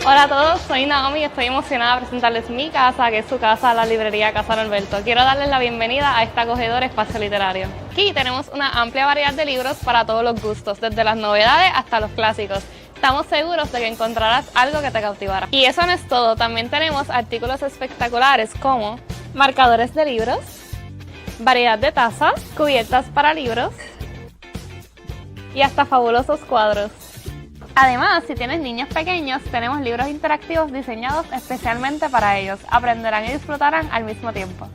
Hola a todos, soy Naomi y estoy emocionada de presentarles mi casa, que es su casa, la librería Casa Norberto. Quiero darles la bienvenida a este acogedor espacio literario. Aquí tenemos una amplia variedad de libros para todos los gustos, desde las novedades hasta los clásicos. Estamos seguros de que encontrarás algo que te cautivará. Y eso no es todo, también tenemos artículos espectaculares como marcadores de libros, variedad de tazas, cubiertas para libros y hasta fabulosos cuadros. Además, si tienes niños pequeños, tenemos libros interactivos diseñados especialmente para ellos. Aprenderán y disfrutarán al mismo tiempo.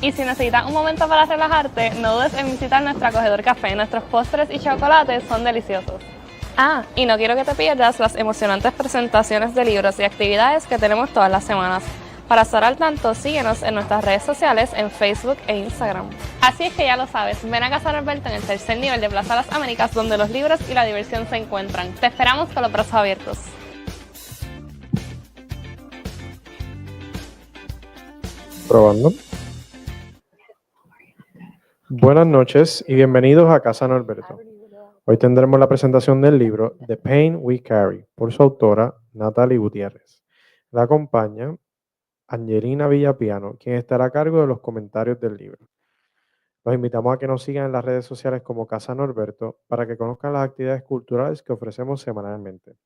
Y si necesitas un momento para relajarte, no dudes en visitar nuestro acogedor café. Nuestros postres y chocolates son deliciosos. Y no quiero que te pierdas las emocionantes presentaciones de libros y actividades que tenemos todas las semanas. Para estar al tanto, síguenos en nuestras redes sociales en Facebook e Instagram. Así es que ya lo sabes, ven a Casa Norberto en el tercer nivel de Plaza Las Américas, donde los libros y la diversión se encuentran. Te esperamos con los brazos abiertos. Probando. Buenas noches y bienvenidos a Casa Norberto. Hoy tendremos la presentación del libro The Pain We Carry, por su autora Natalie Gutiérrez. La acompaña Angelina Villapiano, quien estará a cargo de los comentarios del libro. Los invitamos a que nos sigan en las redes sociales como Casa Norberto para que conozcan las actividades culturales que ofrecemos semanalmente.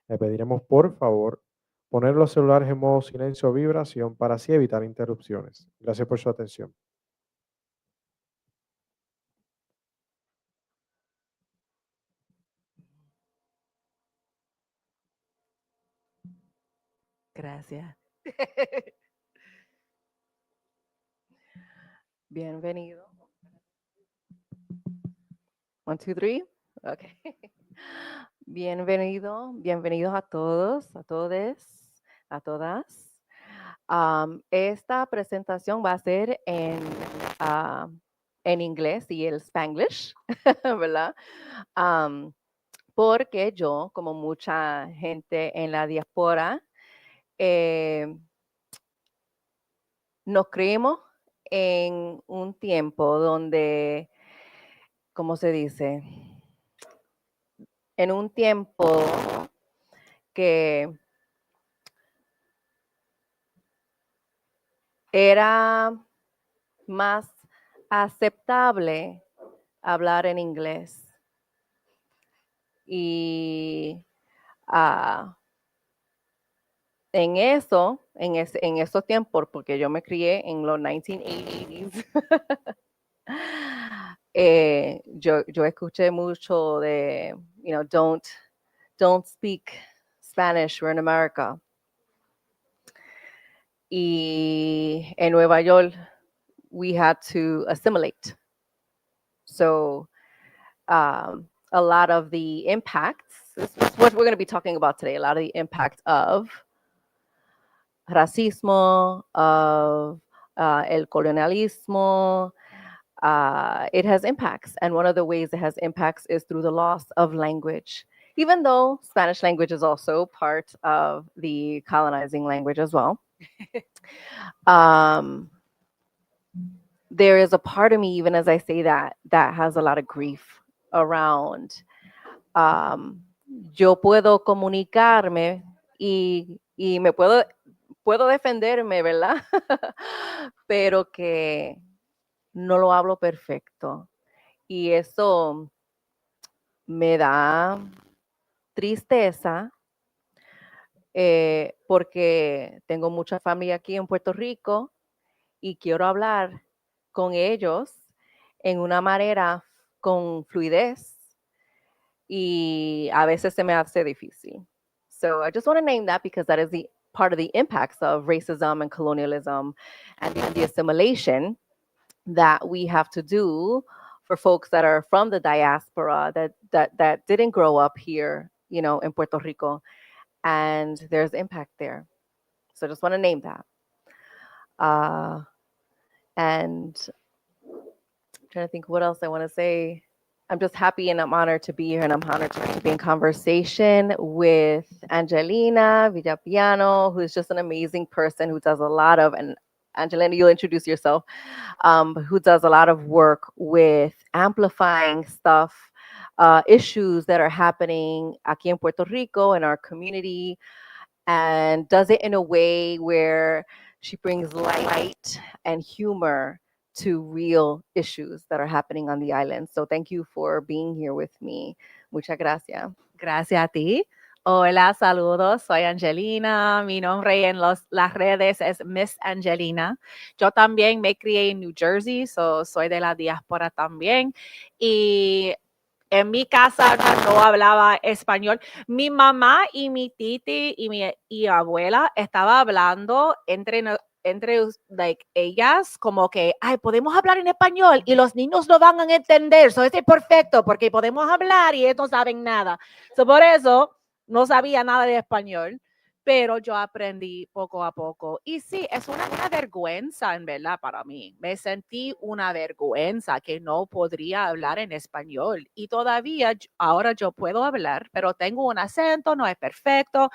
Le pediremos por favor poner los celulares en modo silencio o vibración para así evitar interrupciones. Gracias por su atención. Gracias. Bienvenido. 1, 2, 3. Ok. Bienvenidos a todos, a todes, a todas. Esta presentación va a ser en inglés y el Spanglish, ¿verdad? Porque yo, como mucha gente en la diáspora, nos creemos en un tiempo donde, ¿cómo se dice? En un tiempo que era más aceptable hablar en inglés. Y en esos tiempos, porque yo me crié en los 1980s, yo escuché mucho de, don't speak Spanish, we're in America. Y en Nueva York, we had to assimilate. So a lot of the impacts, this is what we're going to be talking about today, a lot of the impact of racismo, of el colonialismo. It has impacts. And one of the ways it has impacts is through the loss of language, even though Spanish language is also part of the colonizing language as well. There is a part of me, even as I say that has a lot of grief around. Yo puedo comunicarme y me puedo defenderme, ¿verdad? Pero que no lo hablo perfecto. Y eso me da tristeza porque tengo mucha familia aquí en Puerto Rico y quiero hablar con ellos en una manera con fluidez y a veces se me hace difícil. So I just want to name that because that is the part of the impacts of racism and colonialism and the assimilation that we have to do for folks that are from the diaspora that didn't grow up here, in Puerto Rico, and there's impact there. So I just want to name that. And I'm trying to think what else I want to say. I'm just happy and I'm honored to be here, and I'm honored to be in conversation with Angelina Villapiano, who's just an amazing person who does a lot of, and Angelina, you'll introduce yourself, who does a lot of work with amplifying stuff, issues that are happening aquí en Puerto Rico in our community, and does it in a way where she brings light and humor to real issues that are happening on the island. So thank you for being here with me. Muchas gracias. Gracias a ti. Hola, saludos. Soy Angelina. Mi nombre en las redes es Miss Angelina. Yo también me crié en New Jersey, soy de la diáspora también. Y en mi casa no hablaba español. Mi mamá y mi titi y mi abuela estaba hablando entre like, ellas como que, ay, podemos hablar en español y los niños lo van a entender. Eso es perfecto porque podemos hablar y ellos no saben nada. Por eso no sabía nada de español, pero yo aprendí poco a poco. Y sí, es una vergüenza, en verdad, para mí. Me sentí una vergüenza que no podría hablar en español. Y todavía, ahora yo puedo hablar, pero tengo un acento, no es perfecto.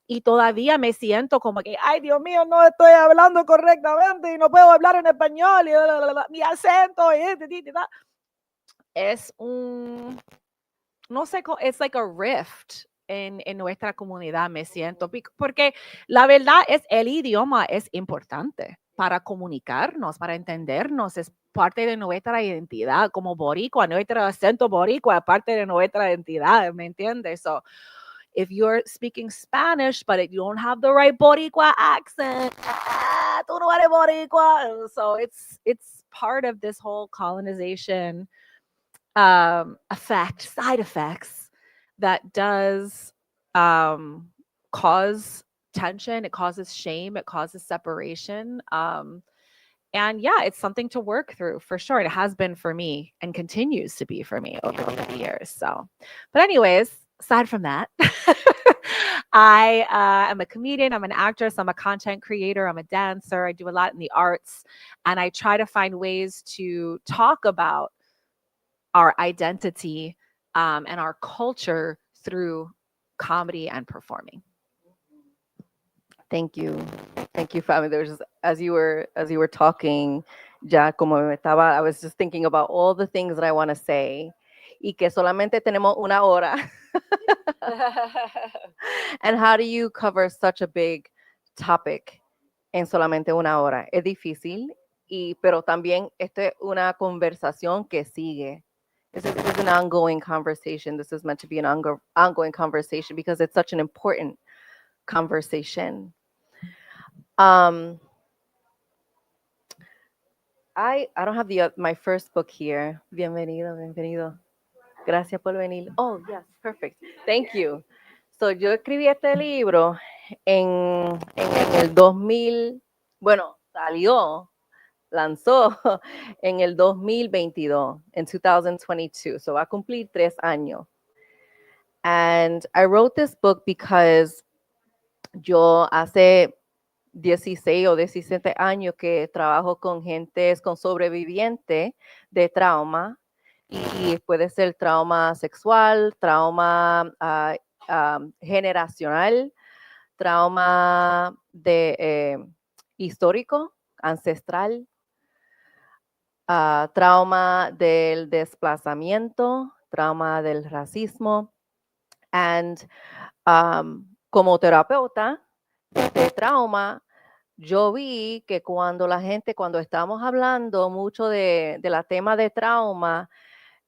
Y todavía me siento como que, ay, Dios mío, no estoy hablando correctamente y no puedo hablar en español. Y mi acento. Es un, no sé, es like a rift en nuestra comunidad, me siento, porque la verdad es el idioma es importante para comunicarnos, para entendernos, es parte de nuestra identidad como boricua, nuestro acento boricua es parte de nuestra identidad, ¿me entiendes? So, if you're speaking Spanish, but you don't have the right boricua accent, tú no eres boricua. So it's part of this whole colonization side effects that does cause tension, it causes shame, it causes separation. And yeah, it's something to work through for sure. It has been for me and continues to be for me over the years. So, but anyways, aside from that, I am a comedian, I'm an actress, I'm a content creator, I'm a dancer, I do a lot in the arts, and I try to find ways to talk about our identity and our culture through comedy and performing. Thank you, family. There's as you were talking, ya como I was just thinking about all the things that I want to say, y que solamente tenemos una hora. And how do you cover such a big topic en solamente una hora? Es difícil, pero también esto es una conversación que sigue. This is an ongoing conversation. This is meant to be an ongoing conversation because it's such an important conversation. I don't have my first book here. Bienvenido. Gracias por venir. Oh, yes, perfect. Thank you. So, yo escribí este libro en el 2000, bueno, lanzó en el 2022, en 2022. So, va a cumplir 3 años. And I wrote this book because yo hace 16 o 17 años que trabajo con sobrevivientes de trauma, y puede ser trauma sexual, trauma generacional, trauma histórico, ancestral, trauma del desplazamiento, trauma del racismo. And como terapeuta de trauma, yo vi que cuando estamos hablando mucho de la tema de trauma,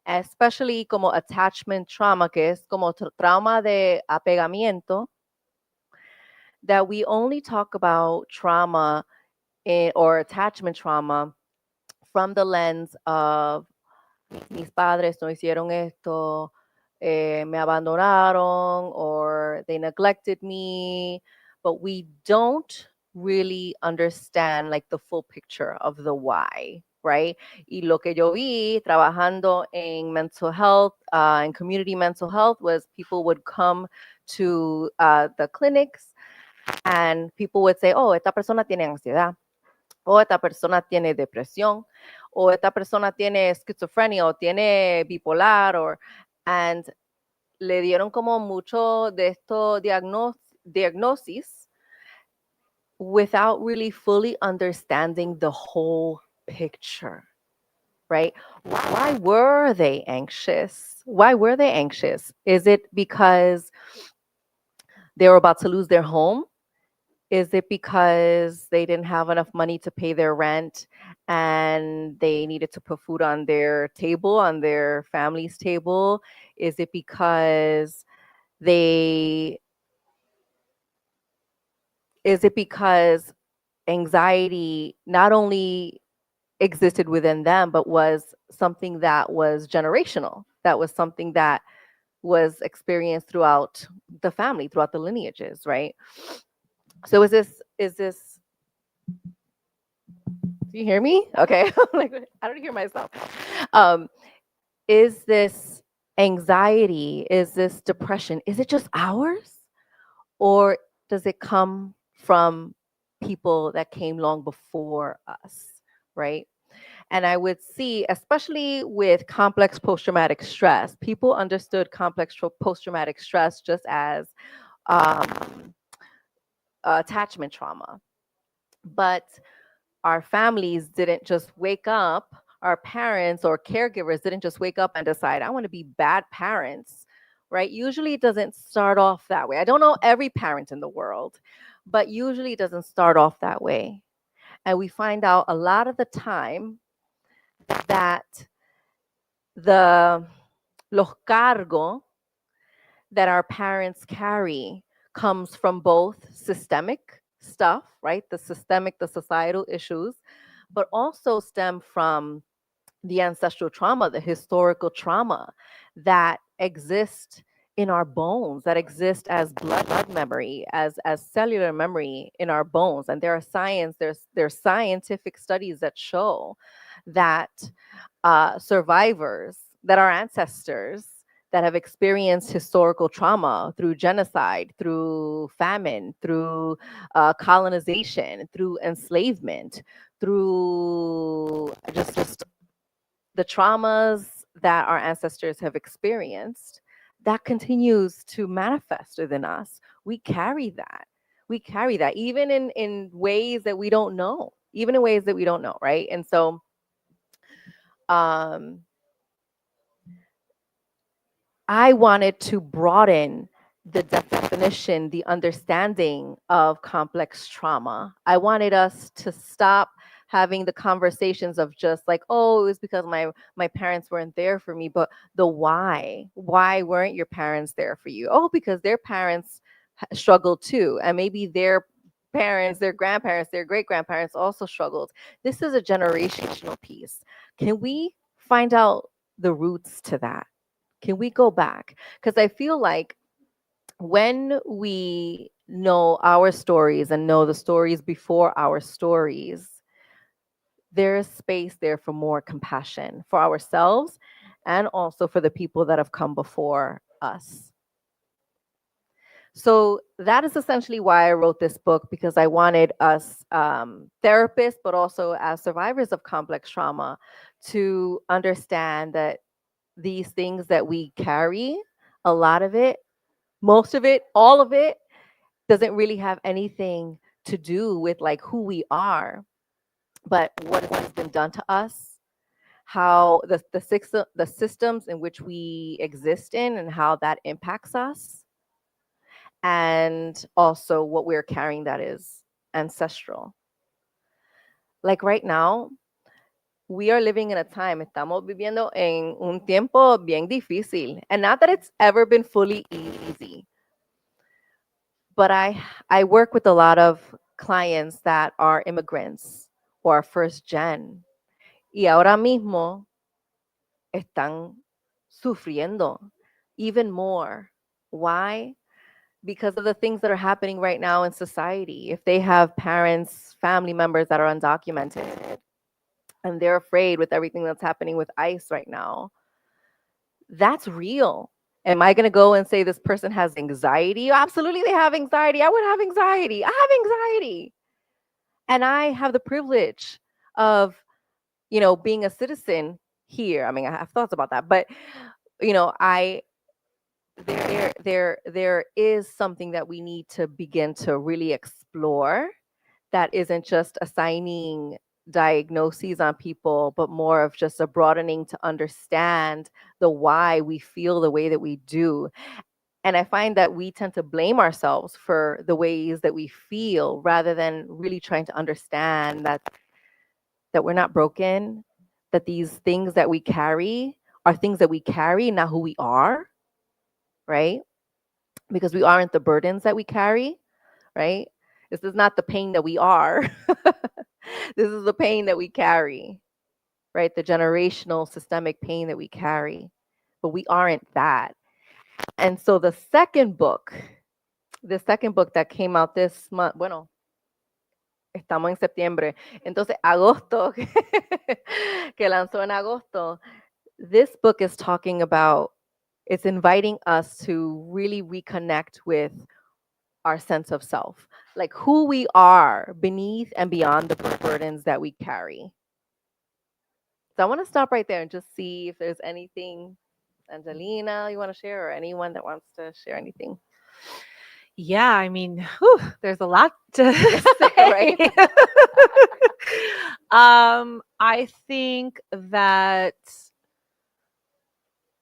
especially como attachment trauma, que es como trauma de apegamiento, that we only talk about trauma or attachment trauma from the lens of mis padres no hicieron esto, me abandonaron, or they neglected me, but we don't really understand like the full picture of the why, right? Y lo que yo vi trabajando en mental health, in community mental health, was people would come to the clinics and people would say, oh, esta persona tiene ansiedad, o esta persona tiene depresión, o esta persona tiene schizophrenia, o tiene bipolar, and le dieron como mucho de estos diagnosis, without really fully understanding the whole picture, right? Why were they anxious? Why were they anxious? Is it because they were about to lose their home? Is it because they didn't have enough money to pay their rent and they needed to put food on their table, on their family's table? Is it because they is it because anxiety not only existed within them but was something that was generational, that was something that was experienced throughout the family, throughout the lineages, right? So is this do you hear me? Okay. Like, I don't hear myself. Um, is this anxiety? Is this depression? Is it just ours? Or does it come from people that came long before us? Right. And I would see, especially with complex post traumatic stress, people understood complex post traumatic stress just as um, attachment trauma. But our families didn't just wake up, our parents or caregivers didn't just wake up and decide, I want to be bad parents, right? Usually it doesn't start off that way. I don't know every parent in the world, but usually it doesn't start off that way. And we find out a lot of the time that the los cargo that our parents carry comes from both systemic stuff, right? The systemic, the societal issues, but also stem from the ancestral trauma, the historical trauma that exist in our bones, that exist as blood memory, as cellular memory in our bones. And there's scientific studies that show that survivors, that our ancestors that have experienced historical trauma through genocide, through famine, through colonization, through enslavement, through just the traumas that our ancestors have experienced, that continues to manifest within us. We carry that. We carry that even in ways that we don't know, even in ways that we don't know, right? And so um, I wanted to broaden the definition, the understanding of complex trauma. I wanted us to stop having the conversations of just like, oh, it was because my parents weren't there for me, but the why. Why weren't your parents there for you? Oh, because their parents struggled too, and maybe their parents, their grandparents, their great grandparents also struggled. This is a generational piece. Can we find out the roots to that? Can we go back? Because I feel like when we know our stories and know the stories before our stories, there's space there for more compassion for ourselves and also for the people that have come before us. So that is essentially why I wrote this book, because I wanted us therapists, but also as survivors of complex trauma, to understand that these things that we carry, a lot of it, most of it, all of it, doesn't really have anything to do with like who we are, but what has been done to us, how the systems in which we exist in and how that impacts us, and also what we're carrying that is ancestral. Like right now, we are living in a time, estamos viviendo en un tiempo bien difícil. And not that it's ever been fully easy, but I work with a lot of clients that are immigrants or first gen. Y ahora mismo están sufriendo even more. Why? Because of the things that are happening right now in society. If they have parents, family members that are undocumented, and they're afraid with everything that's happening with ICE right now, that's real. Am I going to go and say this person has anxiety? Absolutely, they have anxiety. I would have anxiety. I have anxiety. And I have the privilege of, being a citizen here. I mean, I have thoughts about that, but I there is something that we need to begin to really explore that isn't just assigning diagnoses on people, but more of just a broadening to understand the why we feel the way that we do. And I find that we tend to blame ourselves for the ways that we feel rather than really trying to understand that we're not broken, that these things that we carry are things that we carry, not who we are, right? Because we aren't the burdens that we carry, right? This is not the pain that we are. This is the pain that we carry, right? The generational systemic pain that we carry. But we aren't that. And so the second book that came out this month, bueno, estamos en septiembre, entonces agosto, que lanzó en agosto, this book is talking about, it's inviting us to really reconnect with our sense of self, like who we are beneath and beyond the burdens that we carry. So I want to stop right there and just see if there's anything, Angelina, you want to share, or anyone that wants to share anything. Yeah, I mean, there's a lot to say. Right? I think that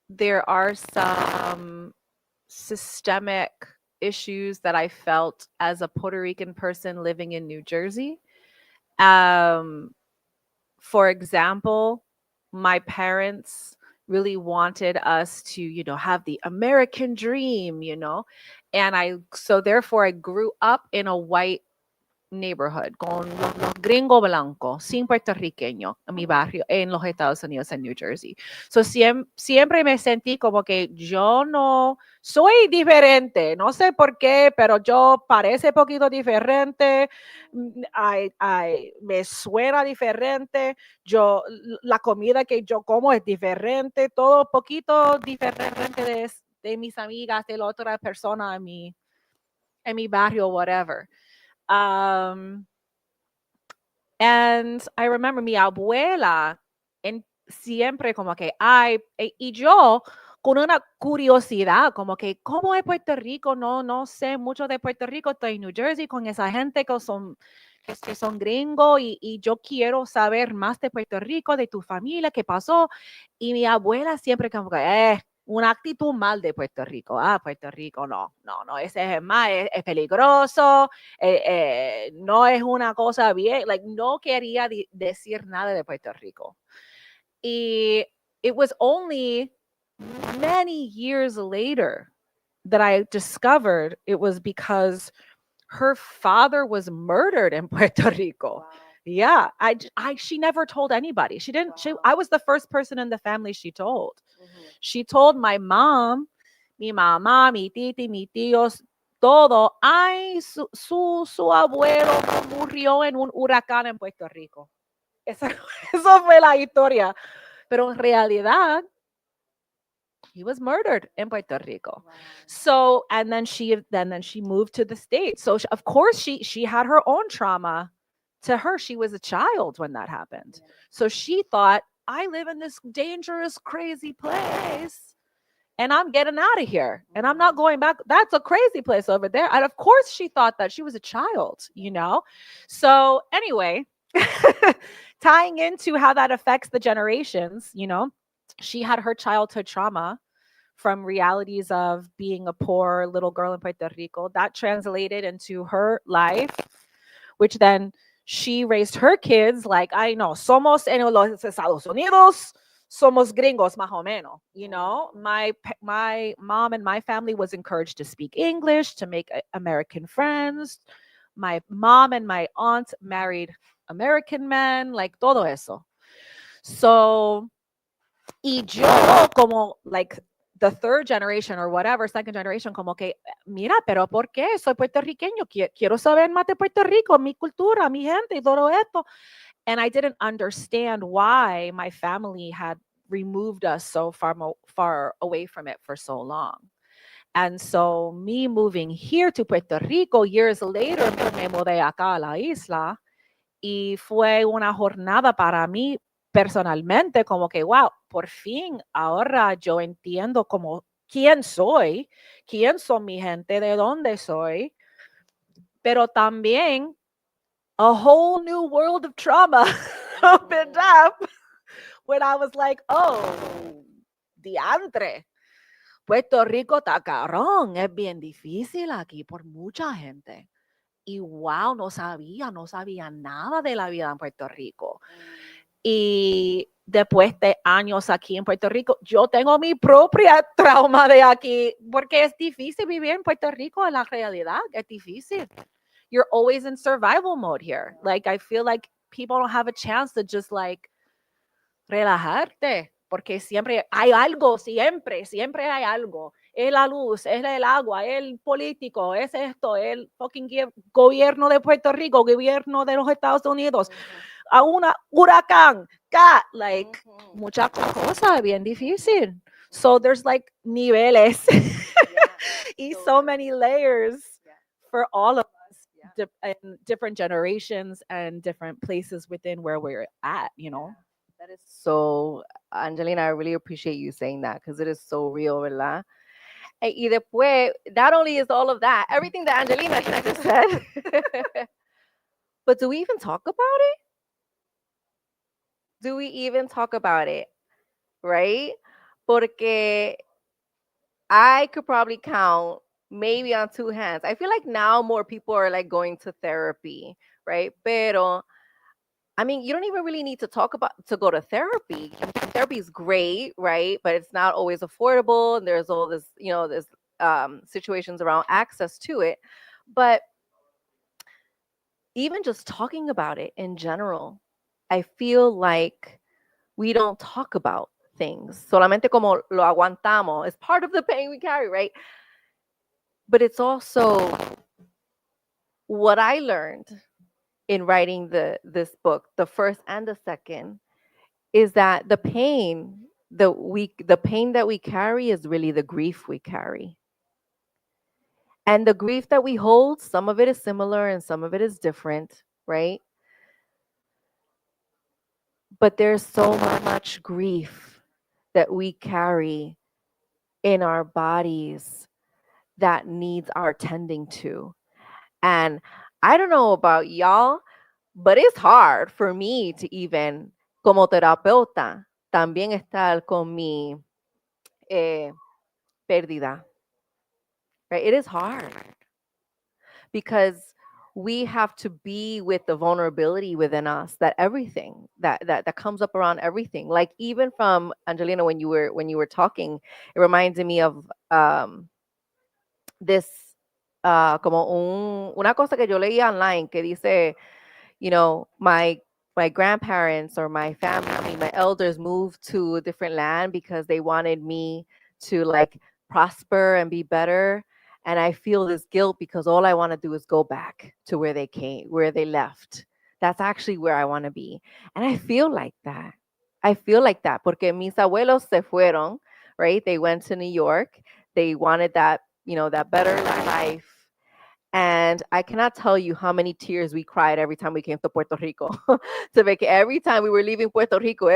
there are some systemic issues that I felt as a Puerto Rican person living in New Jersey. For example, my parents really wanted us to, have the American dream, and so therefore I grew up in a white neighborhood con los gringo blanco, sin puertorriqueño, en mi barrio, en los Estados Unidos, en New Jersey. So siempre me sentí como que yo no soy diferente, no sé por qué, pero yo parece poquito diferente, me suena diferente, la comida que yo como es diferente, todo poquito diferente de mis amigas, de la otra persona en mi barrio, whatever. And I remember mi abuela siempre como que, y yo con una curiosidad, como que, ¿cómo es Puerto Rico? No sé mucho de Puerto Rico, estoy en New Jersey con esa gente que son gringos y yo quiero saber más de Puerto Rico, de tu familia, qué pasó. Y mi abuela siempre como que, una actitud mal de Puerto Rico. Puerto Rico, no, ese es más, es peligroso, no es una cosa bien, no quería decir nada de Puerto Rico. Y it was only many years later that I discovered it was because her father was murdered in Puerto Rico. Wow. Yeah, she never told anybody. She didn't. Wow. I was the first person in the family she told. Mm-hmm. She told my mom, mi mamá, mi titi, mi tíos, todo. Su abuelo murió en un huracán en Puerto Rico. Eso fue la historia. Pero en realidad, he was murdered in Puerto Rico. Wow. So, and then she moved to the States. So of course she had her own trauma. To her, she was a child when that happened. Yeah. So she thought, I live in this dangerous, crazy place and I'm getting out of here and I'm not going back. That's a crazy place over there. And of course she thought that she was a child, So anyway, tying into how that affects the generations, she had her childhood trauma from realities of being a poor little girl in Puerto Rico. That translated into her life, which then she raised her kids like, I know, somos en los Estados Unidos, somos gringos, más o menos. My mom and my family was encouraged to speak English, to make American friends. My mom and my aunt married American men, like todo eso. So, y yo como like the third generation or whatever, second generation, como que, mira, pero ¿por qué? Soy puertorriqueño, quiero saber más de Puerto Rico, mi cultura, mi gente y todo esto. And I didn't understand why my family had removed us so far away from it for so long. And so me moving here to Puerto Rico years later, me mudé acá a la isla y fue una jornada para mí personalmente como que, wow, por fin ahora yo entiendo como quién son mi gente, de dónde soy, pero también a whole new world of trauma opened up when I was like, oh, diantre. Puerto Rico está carón, es bien difícil aquí por mucha gente. Y wow, no sabía nada de la vida en Puerto Rico. Y después de años aquí en Puerto Rico, yo tengo mi propia trauma de aquí, porque es difícil vivir en Puerto Rico, en la realidad, es difícil. You're always in survival mode here. Like, I feel like people don't have a chance to just like relajarte, porque siempre hay algo, siempre hay algo. Es la luz, es el agua, es el político, es esto, el fucking gobierno de Puerto Rico, gobierno de los Estados Unidos, a una huracán, like, muchas cosas, bien difícil. So there's like niveles y so many layers for all of us, in different generations and different places within where we're at, you know. That is so, Angelina, I really appreciate you saying that because it is so real, ¿verdad? Y después, not only is all of that, everything that Angelina just said, but do we even talk about it? Do we even talk about it? Right? Porque I could probably count maybe on two hands. I feel like now more people are like going to therapy, right? Pero I mean, you don't even really need to talk about to go to therapy. I mean, therapy is great, right? But it's not always affordable. And there's all this, there's situations around access to it. But even just talking about it in general, I feel like we don't talk about things. Solamente como lo aguantamos. It's part of the pain we carry, right? But it's also what I learned in writing this book, the first and the second, is that the pain that we carry is really the grief we carry. And the grief that we hold, some of it is similar and some of it is different, right? But there's so much grief that we carry in our bodies that needs our tending to. And I don't know about y'all, but it's hard for me to even, como terapeuta, también estar con mi pérdida. Right? It is hard because we have to be with the vulnerability within us, that everything that comes up around everything. Like even from Angelina, when you were talking, it reminded me of this como una cosa que yo leía online que dice, my grandparents or my family, my elders moved to a different land because they wanted me to like prosper and be better. And I feel this guilt because all I want to do is go back to where they left. That's actually where I want to be. And I feel like that. Porque mis abuelos se fueron, right? They went to New York. They wanted that, that better life. And I cannot tell you how many tears we cried every time we came to Puerto Rico. To make every time we were leaving Puerto Rico,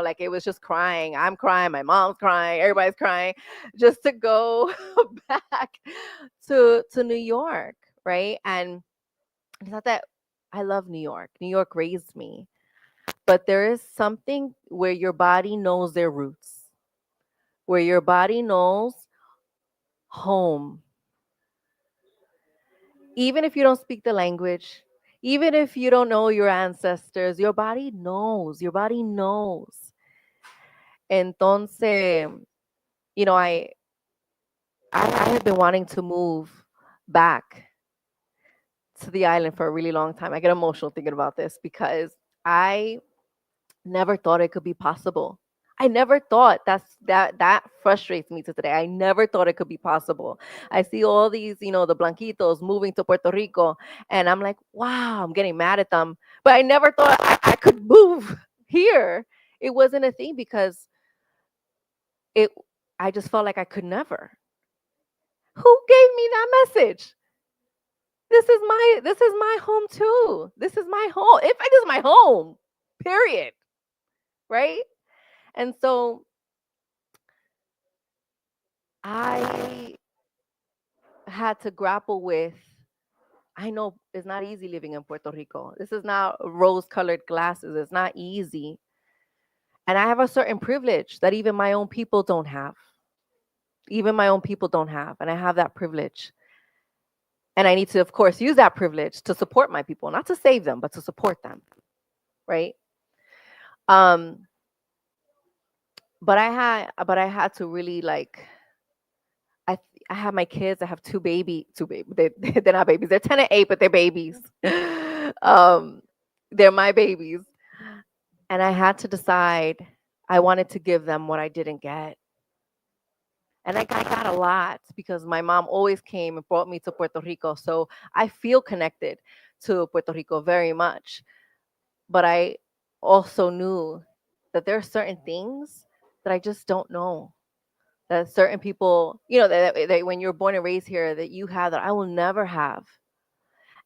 like it was just crying. I'm crying, my mom's crying, everybody's crying, just to go back to New York, right? And it's not that I love New York. New York raised me. But there is something where your body knows their roots, where your body knows home. Even if you don't speak the language, even if you don't know your ancestors, your body knows. Entonces, I have been wanting to move back to the island for a really long time. I get emotional thinking about this because I never thought it could be possible. I never thought that frustrates me to today. I never thought it could be possible. I see all these, the Blanquitos moving to Puerto Rico, and I'm like, wow, I'm getting mad at them. But I never thought I could move here. It wasn't a thing because I just felt like I could never. Who gave me that message? This is my home too. This is my home. In fact, this is my home. Period. Right? And so I had to grapple with I know it's not easy living in Puerto Rico. This is not rose-colored glasses. It's not easy. And I have a certain privilege that even my own people don't have. Even my own people don't have. And I have that privilege. And I need to, of course, use that privilege to support my people, not to save them, but to support them. Right? But I had to really like I have my kids. I have two babies. They're not babies. They're 10 and 8, but they're babies. They're my babies. And I had to decide I wanted to give them what I didn't get. And I got a lot because my mom always came and brought me to Puerto Rico. So I feel connected to Puerto Rico very much. But I also knew that there are certain things that I just don't know. That certain people, that when you're born and raised here, that you have that I will never have.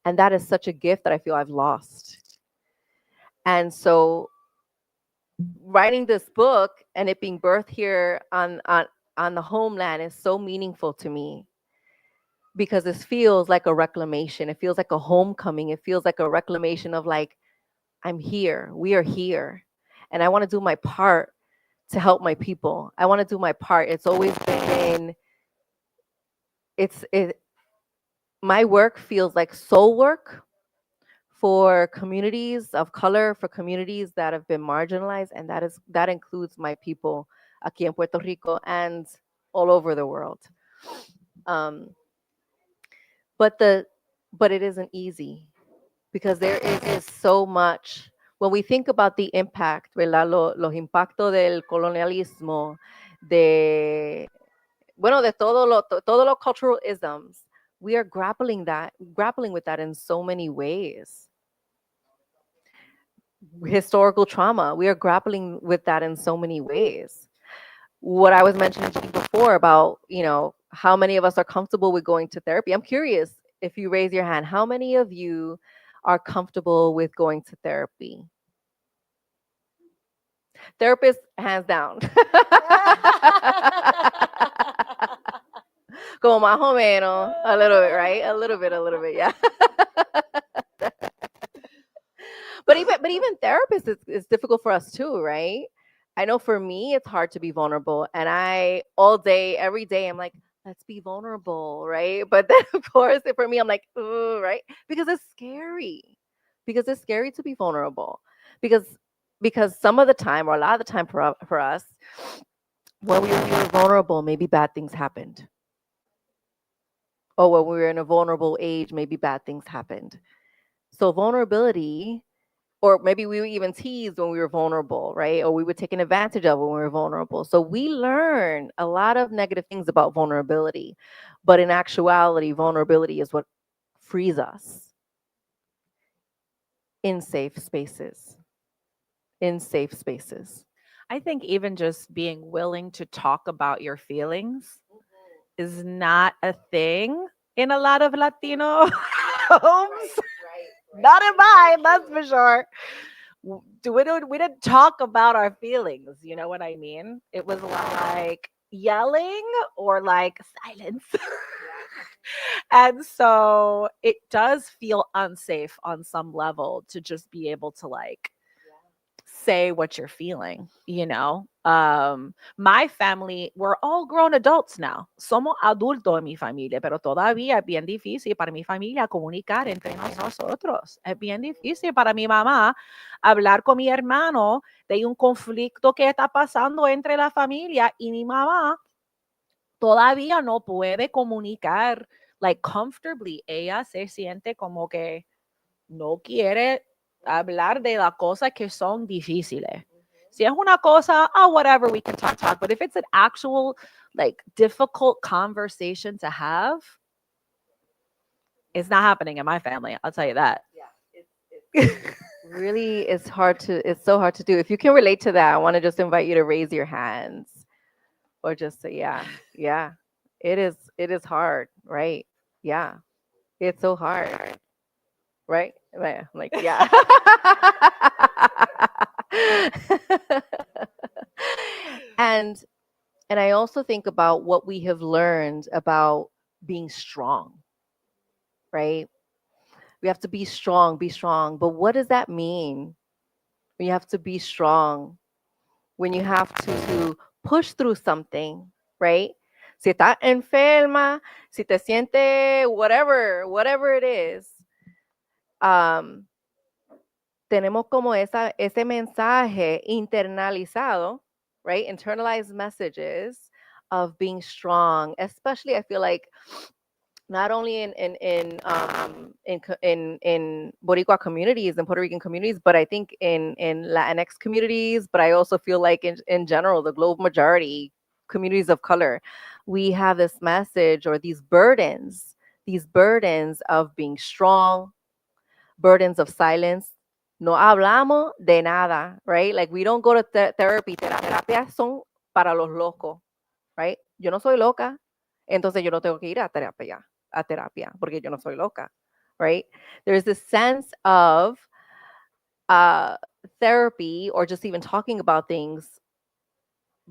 And that is such a gift that I feel I've lost. And so writing this book and it being birthed here on the homeland is so meaningful to me because this feels like a reclamation. It feels like a homecoming. It feels like a reclamation of like, I'm here. We are here. And I want to do my part to help my people. I want to do my part. It's always been, my work feels like soul work for communities of color, for communities that have been marginalized, and that includes my people aquí en Puerto Rico and all over the world. But it isn't easy because there is so much. When we think about the impact, ¿verdad? Los impactos del colonialismo, de todos los cultural isms, we are grappling with that in so many ways. Historical trauma, we are grappling with that in so many ways. What I was mentioning to you before about, how many of us are comfortable with going to therapy. I'm curious if you raise your hand, how many of you are comfortable with going to therapy? Therapists, hands down. Como más o menos, a little bit, right? A little bit, yeah. But even therapists, it's difficult for us too, right? I know for me, it's hard to be vulnerable. And I, all day, every day, I'm like, let's be vulnerable, right? But then, of course, for me, I'm like, ooh, right? Because it's scary. Because it's scary to be vulnerable. Because some of the time, or a lot of the time for us, when we were vulnerable, maybe bad things happened. Or when we were in a vulnerable age, maybe bad things happened. So vulnerability, or maybe we were even teased when we were vulnerable, right? Or we were taken advantage of when we were vulnerable. So we learn a lot of negative things about vulnerability. But in actuality, vulnerability is what frees us in safe spaces. In safe spaces. I think even just being willing to talk about your feelings is not a thing in a lot of Latino homes. Right. Not in mine, that's for sure. We didn't talk about our feelings. You know what I mean? It was like yelling or like silence. And so it does feel unsafe on some level to just be able to like say what you're feeling, My family, we're all grown adults now. Somos adultos en mi familia, pero todavía es bien difícil para mi familia comunicar entre nosotros. Es bien difícil para mi mamá hablar con mi hermano de un conflicto que está pasando entre la familia y mi mamá todavía no puede comunicar like comfortably. Ella se siente como que no quiere hablar de las cosas que son difíciles. Si es una cosa, whatever, we can talk. But if it's an actual, like, difficult conversation to have, it's not happening in my family. I'll tell you that. Yeah, it's really, it's so hard to do. If you can relate to that, I want to just invite you to raise your hands or just say, yeah, it is hard, right? Yeah, it's so hard, right? Like, yeah. And I also think about what we have learned about being strong, right? We have to be strong, be strong. But what does that mean? When you have to be strong, when you have to push through something, right? Si estás enferma, si te sientes whatever it is, tenemos como ese mensaje internalizado, right? Internalized messages of being strong, especially I feel like not only in Boricua communities and Puerto Rican communities, but I think in Latinx communities, but I also feel like in general, the global majority communities of color, we have this message or these burdens of being strong, burdens of silence. No hablamos de nada, right? Like we don't go to therapy. Terapias son para los locos, right? Yo no soy loca, entonces yo no tengo que ir a terapia, porque yo no soy loca, right? There's this sense of therapy or just even talking about things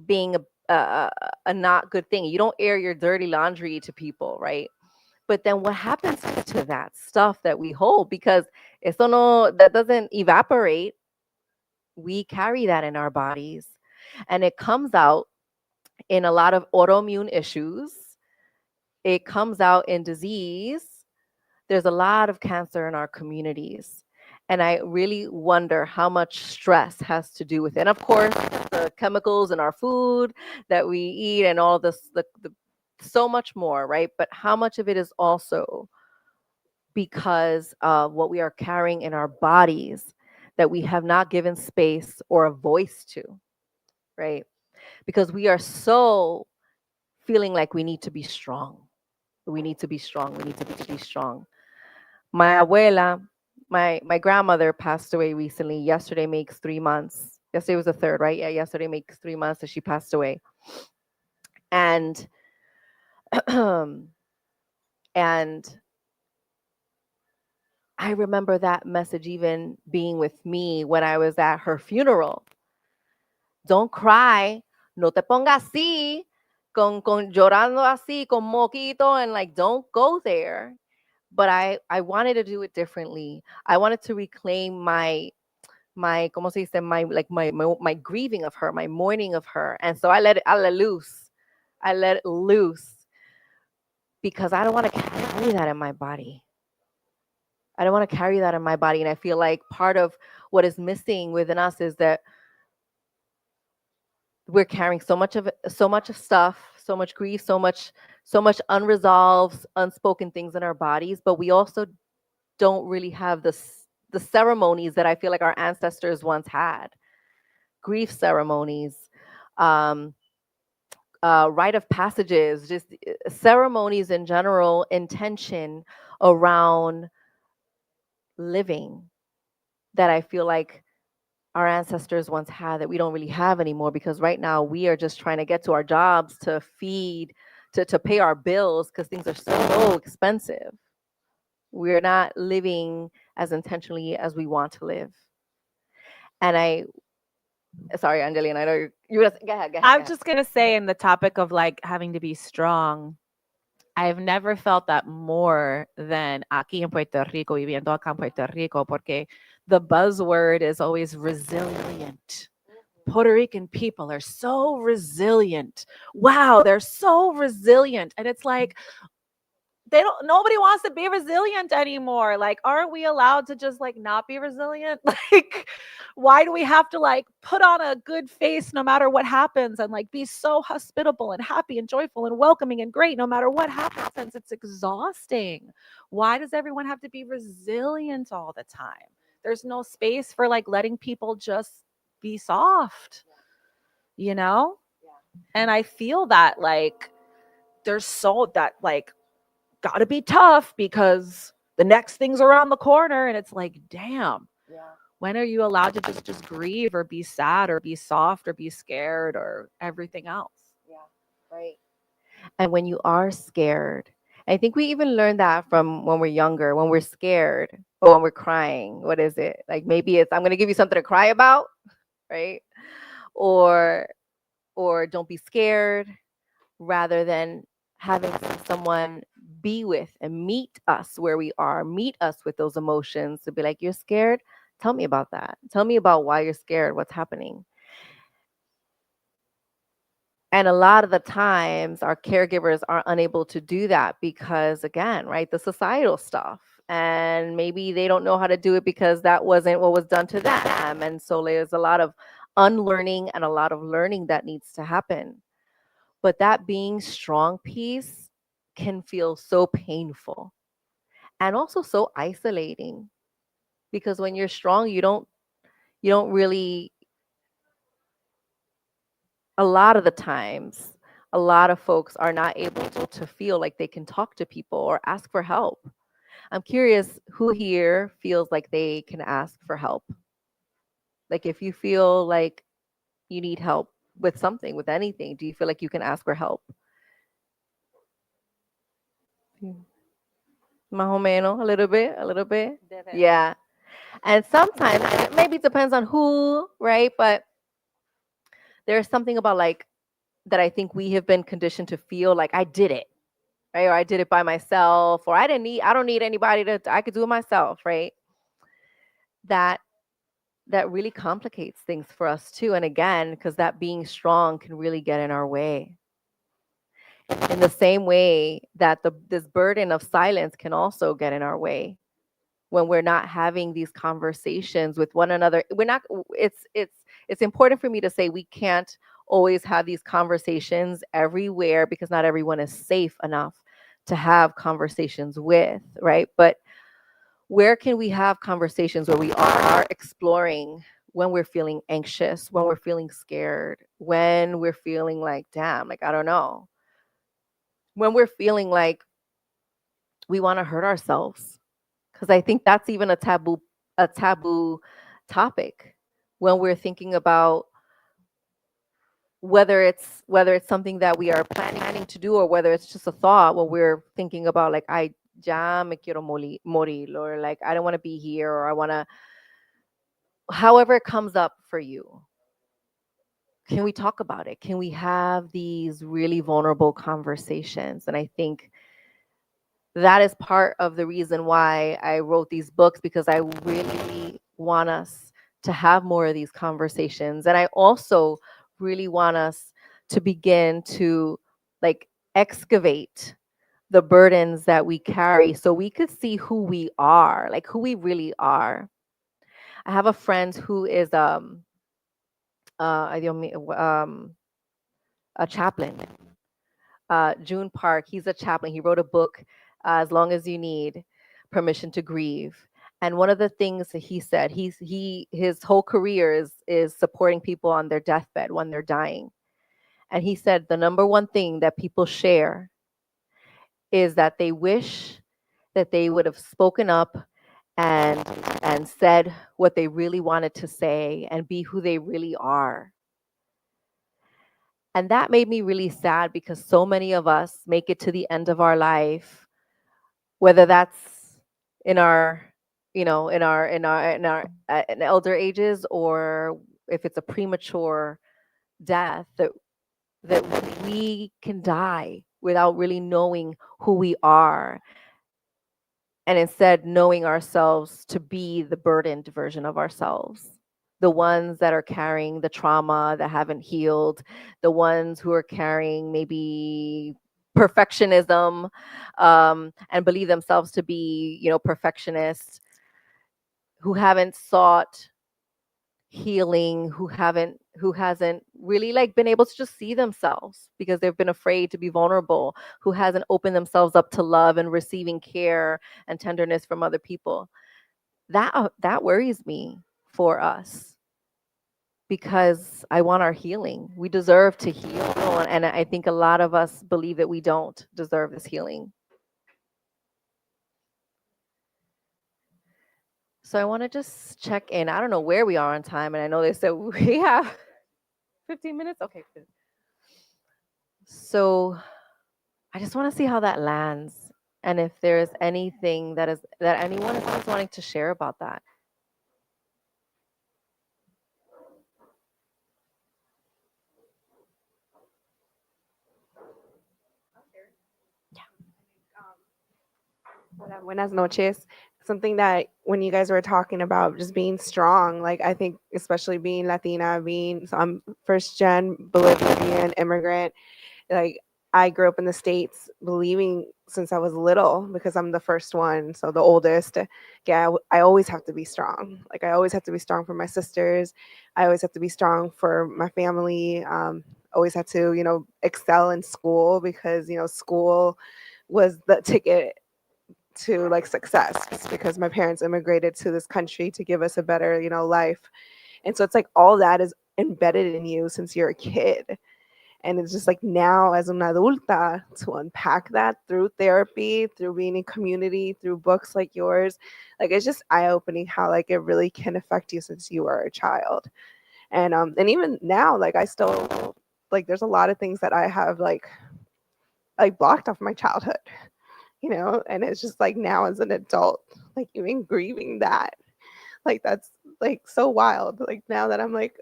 being a not good thing. You don't air your dirty laundry to people, right? But then what happens to that stuff that we hold? Because that doesn't evaporate. We carry that in our bodies. And it comes out in a lot of autoimmune issues. It comes out in disease. There's a lot of cancer in our communities. And I really wonder how much stress has to do with it. And of course, the chemicals in our food that we eat and all this, so much more, right? But how much of it is also because of what we are carrying in our bodies that we have not given space or a voice to, right? Because we are so feeling like we need to be strong. We need to be strong. We need to be strong. My abuela, my grandmother passed away recently. Yesterday makes 3 months. Yesterday was the 3rd, right? Yeah, yesterday makes 3 months that she passed away. And and I remember that message even being with me when I was at her funeral. Don't cry, no te pongas así, con llorando así, con moquito, and like, don't go there. But I wanted to do it differently. I wanted to reclaim my ¿cómo se dice? My grieving of her, my mourning of her. And so I let it loose. I let it loose because I don't want to carry that in my body. I don't want to carry that in my body. And I feel like part of what is missing within us is that we're carrying so much stuff, so much grief, so much unresolved, unspoken things in our bodies, but we also don't really have the ceremonies that I feel like our ancestors once had. Grief ceremonies, rite of passages, just ceremonies in general, intention around living that I feel like our ancestors once had that we don't really have anymore, because right now we are just trying to get to our jobs to feed, to pay our bills because things are so expensive. We're not living as intentionally as we want to live. And sorry, Angelina, I know you were, go ahead. I'm just going to say, in the topic of like having to be strong, I've never felt that more than aquí en Puerto Rico, viviendo acá en Puerto Rico, porque the buzzword is always resilient. Puerto Rican people are so resilient. Wow, they're so resilient. And it's like, nobody wants to be resilient anymore. Like, aren't we allowed to just like not be resilient? Like, why do we have to like put on a good face no matter what happens and like be so hospitable and happy and joyful and welcoming and great no matter what happens? It's exhausting. Why does everyone have to be resilient all the time? There's no space for like letting people just be soft, you know? Yeah. And I feel that like there's so that like got to be tough because the next thing's around the corner. And it's like, damn, when are you allowed to just grieve or be sad or be soft or be scared or everything else? Yeah, right. And when you are scared, I think we even learn that from when we're younger, when we're scared or when we're crying. What is it? Like maybe it's, I'm going to give you something to cry about, right? Or don't be scared, rather than having someone be with and meet us where we are, meet us with those emotions, to be like, you're scared? Tell me about that. Tell me about why you're scared, what's happening. And a lot of the times our caregivers are unable to do that because, again, right, the societal stuff. And maybe they don't know how to do it because that wasn't what was done to them. And so there's a lot of unlearning and a lot of learning that needs to happen. But that being strong piece can feel so painful and also so isolating, because when you're strong, you don't really, a lot of the times, a lot of folks are not able to feel like they can talk to people or ask for help. I'm curious who here feels like they can ask for help. Like, if you feel like you need help with something, with anything, do you feel like you can ask for help? Más o menos, a little bit. Yeah. And sometimes, and it maybe depends on who, right? But there's something about like that I think we have been conditioned to feel like I did it, right? Or I did it by myself, or I don't need anybody I could do it myself, right? That really complicates things for us too. And again, because that being strong can really get in our way. In the same way that this burden of silence can also get in our way when we're not having these conversations with one another. It's important for me to say we can't always have these conversations everywhere, because not everyone is safe enough to have conversations with, right? But where can we have conversations where we are exploring when we're feeling anxious, when we're feeling scared, when we're feeling like, damn, like, I don't know, when we're feeling like we want to hurt ourselves? Because I think that's even a taboo topic when we're thinking about whether it's something that we are planning to do, or whether it's just a thought when we're thinking about like, I ya me quiero morir, or like, I don't want to be here, or I want to, however it comes up for you. Can we talk about it? Can we have these really vulnerable conversations? And I think that is part of the reason why I wrote these books, because I really want us to have more of these conversations. And I also really want us to begin to like excavate the burdens that we carry, so we could see who we are, like who we really are. I have a friend who is ay, Dios mío, a chaplain. June Park, he's a chaplain. He wrote a book, As Long as You Need Permission to Grieve. And one of the things that he said, his whole career is supporting people on their deathbed when they're dying. And he said the number one thing that people share is that they wish that they would have spoken up and said what they really wanted to say and be who they really are. And that made me really sad, because so many of us make it to the end of our life, whether that's in our, in elder ages, or if it's a premature death, that we can die without really knowing who we are, and instead knowing ourselves to be the burdened version of ourselves. The ones that are carrying the trauma that haven't healed, the ones who are carrying maybe perfectionism, and believe themselves to be, perfectionists, who haven't sought healing, who hasn't really like been able to just see themselves because they've been afraid to be vulnerable, who hasn't opened themselves up to love and receiving care and tenderness from other people. That worries me for us, because I want our healing. We deserve to heal, and I think a lot of us believe that we don't deserve this healing. So I want to just check in. I don't know where we are on time, and I know they said we have 15 minutes. Okay, good. So I just want to see how that lands, and if there's anything that anyone is wanting to share about that. Hola, buenas noches. Something that when you guys were talking about just being strong, like I think especially being Latina, being so I'm first gen Bolivian immigrant, like I grew up in the States believing since I was little because I'm the first one, so the oldest. Yeah, I always have to be strong. Like I always have to be strong for my sisters. I always have to be strong for my family. Always had to, excel in school because school was the ticket to like success because my parents immigrated to this country to give us a better life, and so it's like all that is embedded in you since you're a kid. And it's just like now as an adulta to unpack that through therapy, through being in community, through books like yours, like it's just eye-opening how like it really can affect you since you were a child. And even now, like I still like there's a lot of things that I have like blocked off my childhood, and it's just like now as an adult, like even grieving that, like that's like so wild. Like now that I'm like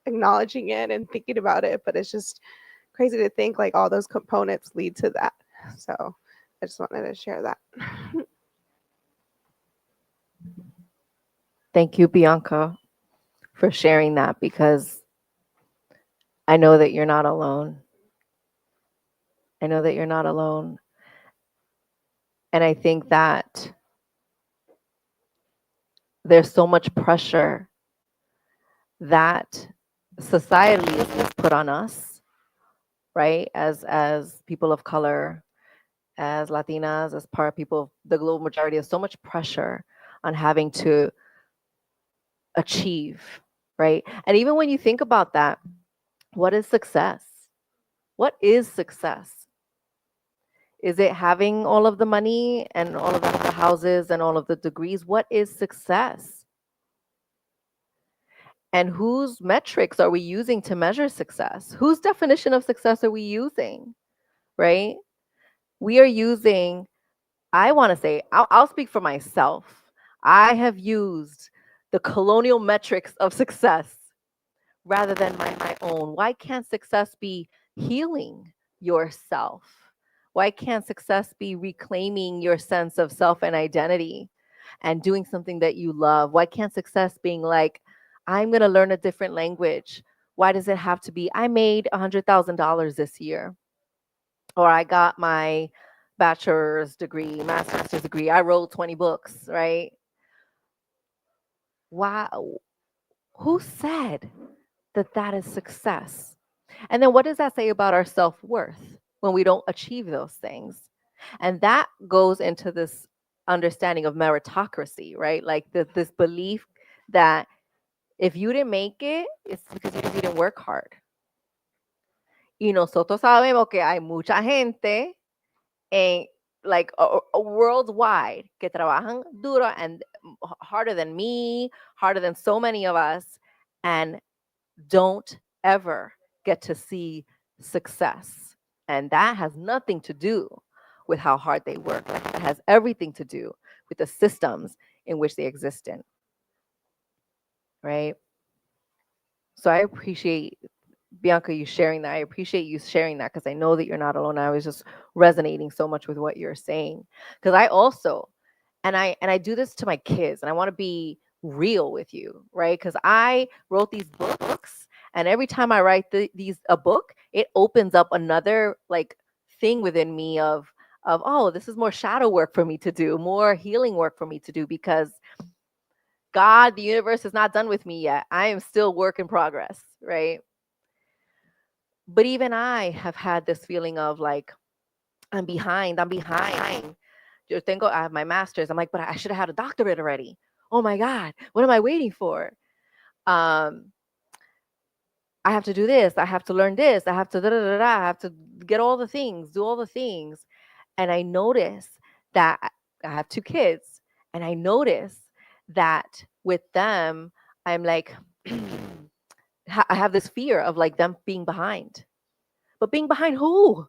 acknowledging it and thinking about it, but it's just crazy to think like all those components lead to that. So I just wanted to share that. Thank you, Bianca, for sharing that because I know that you're not alone. I know that you're not alone. And I think that there's so much pressure that society is put on us, right? As people of color, as Latinas, as part of people, the global majority, there's so much pressure on having to achieve, right? And even when you think about that, what is success? What is success? Is it having all of the money and all of the houses and all of the degrees? What is success? And whose metrics are we using to measure success? Whose definition of success are we using, right? We are using, I want to say, I'll speak for myself. I have used the colonial metrics of success rather than my own. Why can't success be healing yourself? Why can't success be reclaiming your sense of self and identity and doing something that you love? Why can't success being like, I'm going to learn a different language? Why does it have to be, I made $100,000 this year, or I got my bachelor's degree, master's degree, I wrote 20 books, right? Wow. Who said that that is success? And then what does that say about our self-worth when we don't achieve those things? And that goes into this understanding of meritocracy, right? Like this belief that if you didn't make it, it's because you didn't work hard. Y nosotros sabemos que hay mucha gente en like worldwide que trabajan duro and harder than me, harder than so many of us, and don't ever get to see success. And that has nothing to do with how hard they work. Like, that has everything to do with the systems in which they exist in. Right? So I appreciate Bianca, you sharing that. I appreciate you sharing that because I know that you're not alone. I was just resonating so much with what you're saying. Because I also, and I do this to my kids, and I want to be real with you, right? Because I wrote these books, and every time I write a book, it opens up another like thing within me of oh, this is more shadow work for me to do, more healing work for me to do, because God, the universe is not done with me yet. I am still work in progress, right? But even I have had this feeling of like, I'm behind. I have my master's. I'm like, but I should have had a doctorate already. Oh my God, what am I waiting for? I have to do this. I have to learn this. I have to I have to get all the things, do all the things. And I notice that I have 2 kids, and I notice that with them, I'm like, I have this fear of like them being behind. But being behind who?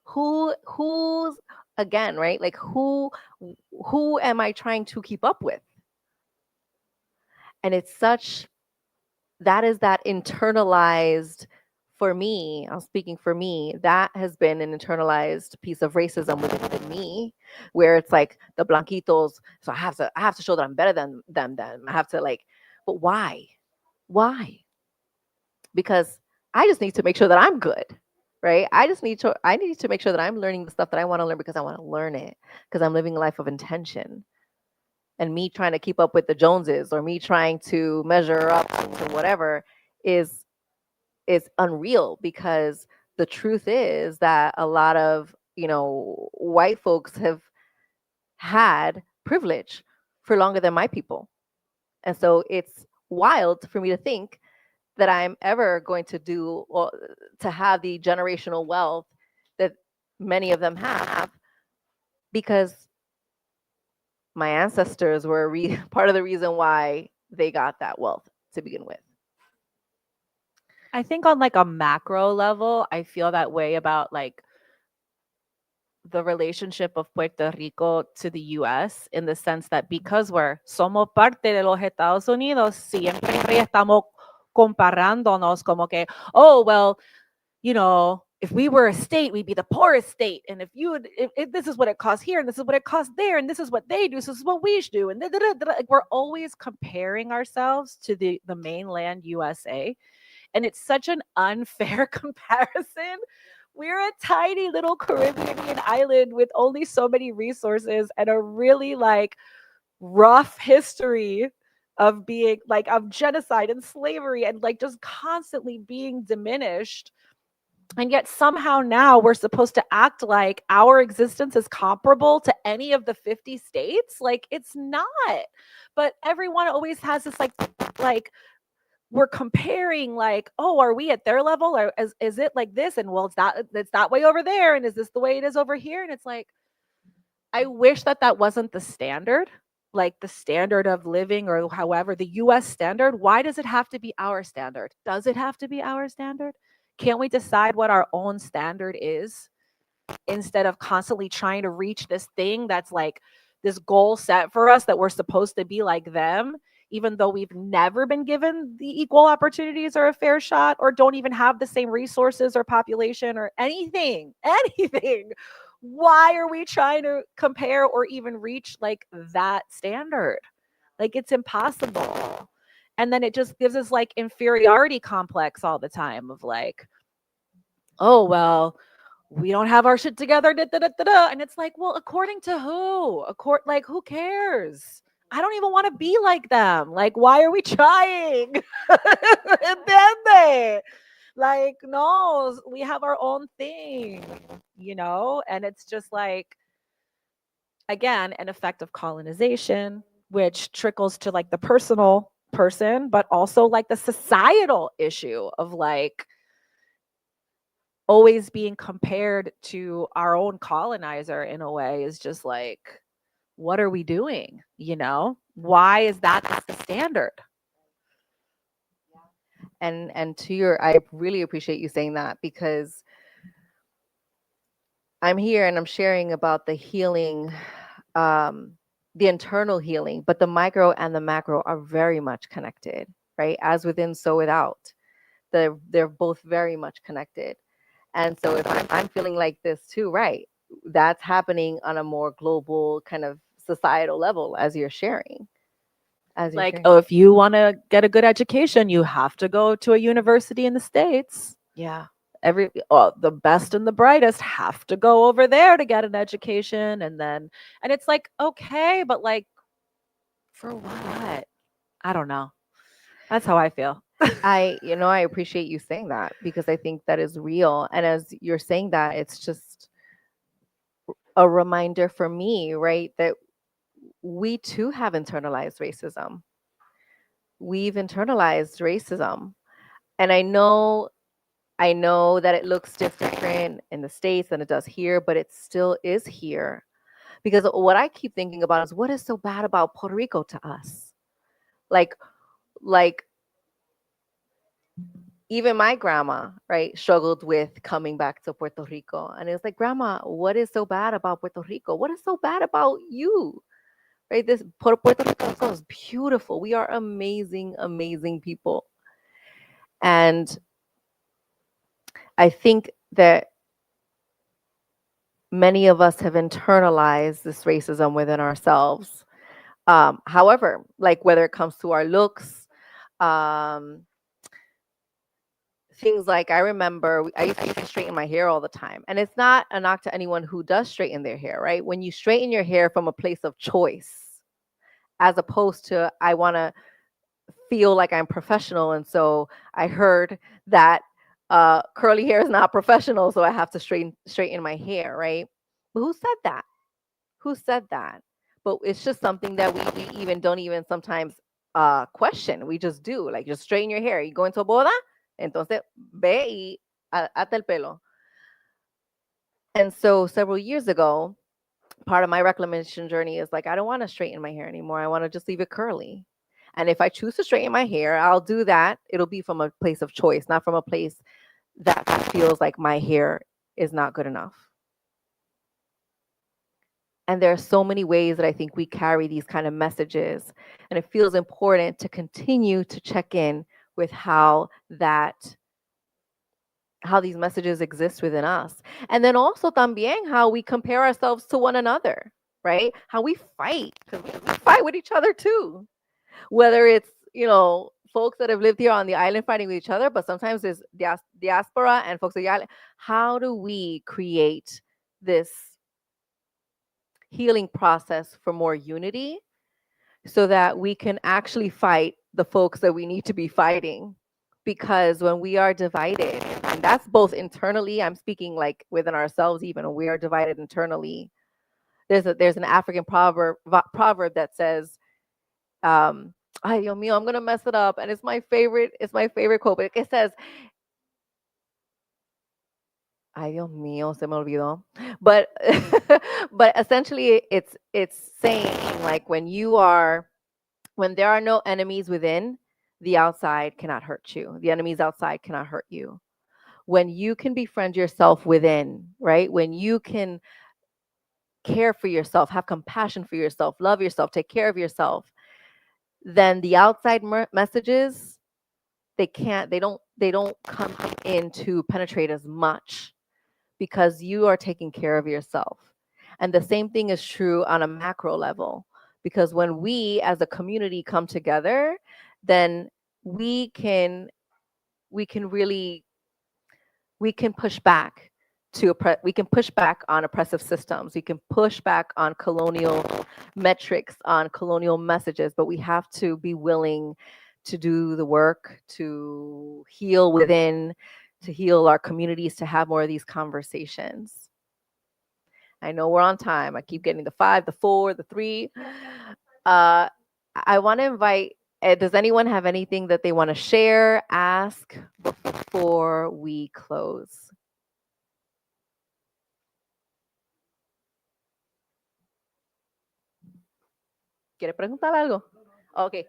Who's again, right? Like who am I trying to keep up with? And it's such, that is that internalized for me, I'm speaking for me, that has been an internalized piece of racism within me, where it's like the blanquitos, so I have to show that I'm better than them. I have to like, but why? Why? Because I just need to make sure that I'm good, right? I need to make sure that I'm learning the stuff that I want to learn because I want to learn it, because I'm living a life of intention. And me trying to keep up with the Joneses or me trying to measure up to whatever is unreal, because the truth is that a lot of, white folks have had privilege for longer than my people. And so it's wild for me to think that I'm ever going to do or to have the generational wealth that many of them have, because my ancestors were part of the reason why they got that wealth to begin with. I think on like a macro level, I feel that way about like the relationship of Puerto Rico to the US, in the sense that because somos parte de los Estados Unidos, siempre estamos comparándonos como que, oh, well, if we were a state, we'd be the poorest state. And if this is what it costs here, and this is what it costs there, and this is what they do, so this is what we should do. And like, we're always comparing ourselves to the mainland USA. And it's such an unfair comparison. We're a tiny little Caribbean island with only so many resources and a really like rough history of being like of genocide and slavery and like just constantly being diminished. And yet somehow now we're supposed to act like our existence is comparable to any of the 50 states. Like it's not. But everyone always has this like we're comparing like, oh, are we at their level, or is it like this? And well, it's that way over there, and is this the way it is over here? And it's like, I wish that wasn't the standard, like the standard of living, or however the US standard. Why does it have to be our standard? Does it have to be our standard? Can't we decide what our own standard is, instead of constantly trying to reach this thing that's like this goal set for us that we're supposed to be like them, even though we've never been given the equal opportunities or a fair shot, or don't even have the same resources or population or anything. Why are we trying to compare or even reach like that standard? Like it's impossible. And then it just gives us like inferiority complex all the time of like, oh, well, we don't have our shit together. And it's like, well, according to who? Like, who cares? I don't even want to be like them. Like, why are we trying? Entiende? Like, no, we have our own thing, And it's just like, again, an effect of colonization, which trickles to like the personal person, but also like the societal issue of like always being compared to our own colonizer in a way is just like, what are we doing? Why is that the standard? And I really appreciate you saying that, because I'm here and I'm sharing about the healing, the internal healing, but the micro and the macro are very much connected, right? As within, so without. They're both very much connected. And so if I'm feeling like this too, right, that's happening on a more global kind of societal level, as you're sharing. Oh, if you want to get a good education, you have to go to a university in the States. Yeah. The best and the brightest have to go over there to get an education. And it's like, okay, but like, for what? I don't know. That's how I feel. I appreciate you saying that, because I think that is real. And as you're saying that, it's just a reminder for me, right, that we too have internalized racism. We've internalized racism. And I know that it looks different in the States than it does here, but it still is here. Because what I keep thinking about is, what is so bad about Puerto Rico to us? Like even my grandma, right, struggled with coming back to Puerto Rico. And it's like, Grandma, what is so bad about Puerto Rico? What is so bad about you? Right? This Puerto Rico is beautiful. We are amazing, amazing people. And I think that many of us have internalized this racism within ourselves. However, like whether it comes to our looks, um, things like I remember I used to straighten my hair all the time. And it's not a knock to anyone who does straighten their hair, right? When you straighten your hair from a place of choice, as opposed to I want to feel like I'm professional. And so I heard that curly hair is not professional, so I have to straighten my hair, right? But who said that? Who said that? But it's just something that we even don't even sometimes question. We just do. Like, just straighten your hair. You go into a boda, entonces ve y hasta el pelo. And so several years ago, part of my reclamation journey is like, I don't want to straighten my hair anymore. I want to just leave it curly. And if I choose to straighten my hair, I'll do that. It'll be from a place of choice, not from a place that feels like my hair is not good enough. And there are so many ways that I think we carry these kind of messages. And it feels important to continue to check in with how these messages exist within us. And then also también how we compare ourselves to one another, right? How we fight, because we fight with each other too. Whether it's, folks that have lived here on the island fighting with each other, but sometimes there's diaspora and folks on the island. How do we create this healing process for more unity so that we can actually fight the folks that we need to be fighting? Because when we are divided, and that's both internally, I'm speaking like within ourselves, even when we are divided internally, there's an African proverb that says, ay, Dios mío, I'm gonna mess it up, and it's my favorite quote. But it says, ay, Dios mío, se me olvidó. But but essentially, it's saying like when there are no enemies within, the outside cannot hurt you. The enemies outside cannot hurt you. When you can befriend yourself within, right? When you can care for yourself, have compassion for yourself, love yourself, take care of yourself, then the outside messages, they don't come in to penetrate as much because you are taking care of yourself. And the same thing is true on a macro level, because when we as a community come together, then we can push back we can push back on oppressive systems. We can push back on colonial metrics, on colonial messages, but we have to be willing to do the work, to heal within, to heal our communities, to have more of these conversations. I know we're on time. I keep getting the 5, the 4, the 3. I want to invite, does anyone have anything that they want to share, ask before we close? ¿Quiere preguntar algo? Okay.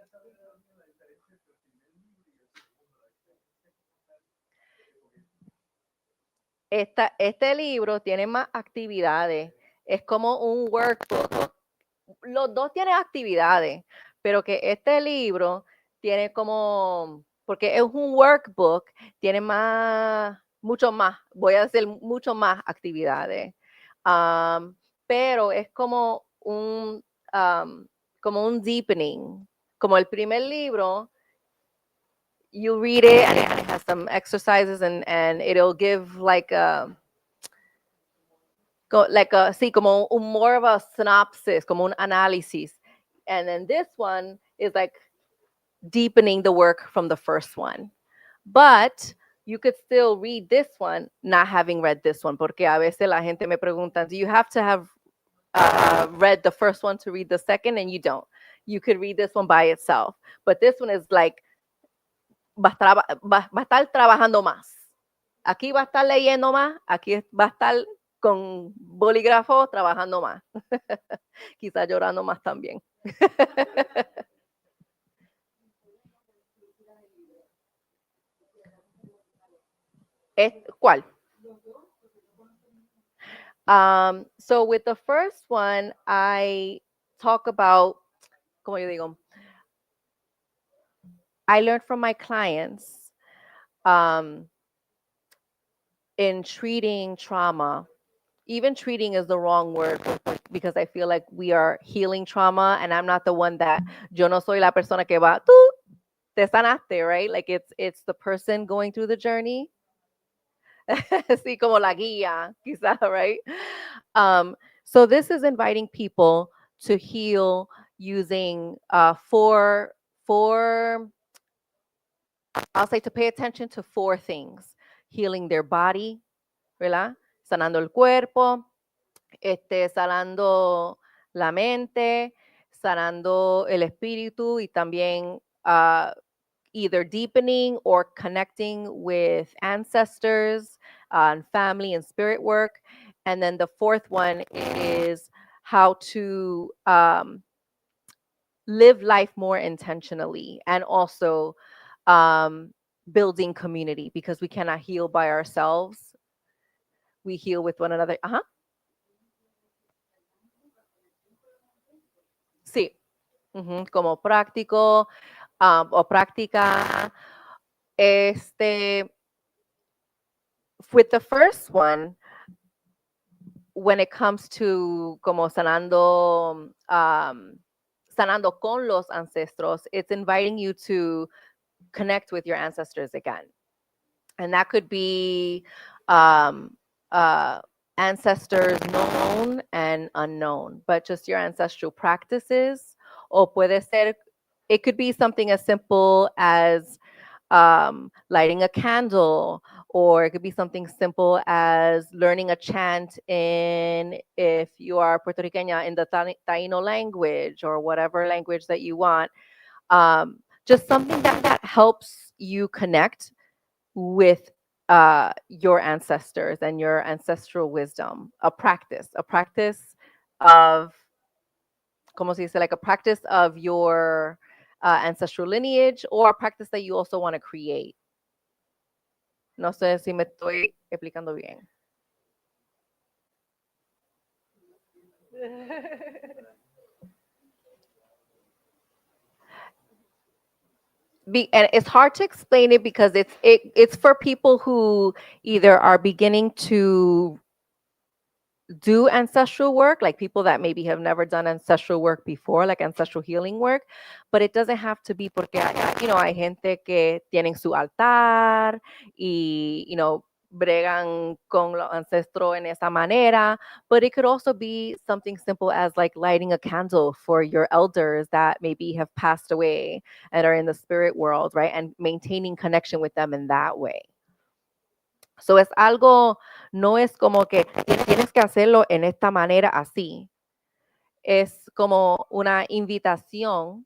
Este libro tiene más actividades. Es como un workbook. Los dos tienen actividades, pero que este libro tiene como, porque es un workbook, tiene mucho más, voy a hacer mucho más actividades. Pero es como un deepening. Como el primer libro, you read it and it has some exercises and it'll give like como more of a synopsis, como un análisis. And then this one is like deepening the work from the first one. But you could still read this one not having read this one, porque a veces la gente me pregunta, do you have to have read the first one to read the second? And you don't. You could read this one by itself. But this one is like, va a estar trabajando más. Aquí va a estar leyendo más, aquí va a estar con bolígrafo trabajando más. Quizá llorando más también. ¿Cuál? So with the first one, I talk about, como yo digo, I learned from my clients in treating trauma, even treating is the wrong word because I feel like we are healing trauma, and I'm not the one that, yo no soy la persona que va, tú te sanaste, right? Like it's the person going through the journey. Sí, como la guía, quizá, right? So this is inviting people to heal using four, I'll say, to pay attention to four things: healing their body, ¿verdad? Sanando el cuerpo, sanando la mente, sanando el espíritu, y también either deepening or connecting with ancestors and family and spirit work. And then the fourth one is how to live life more intentionally, and also building community, because we cannot heal by ourselves. We heal with one another. Sí. Como práctico o práctica. With the first one, when it comes to como sanando, sanando con los ancestros, it's inviting you to connect with your ancestors again. And that could be ancestors known and unknown, but just your ancestral practices. O puede ser, it could be something as simple as lighting a candle, or it could be something simple as learning a chant in, if you are Puerto Riqueña, in the Taino language, or whatever language that you want. Just something that helps you connect with your ancestors and your ancestral wisdom. A practice of, como se dice, like a practice of your ancestral lineage, or a practice that you also want to create. No sé si me estoy explicando bien. And it's hard to explain it because it's for people who either are beginning to do ancestral work, like people that maybe have never done ancestral work before, like ancestral healing work, but it doesn't have to be, porque hay gente que tienen su altar y, bregan con los ancestros en esa manera, but it could also be something simple as like lighting a candle for your elders that maybe have passed away and are in the spirit world, right? And maintaining connection with them in that way. So es algo, no es como que tienes que hacerlo en esta manera así. Es como una invitación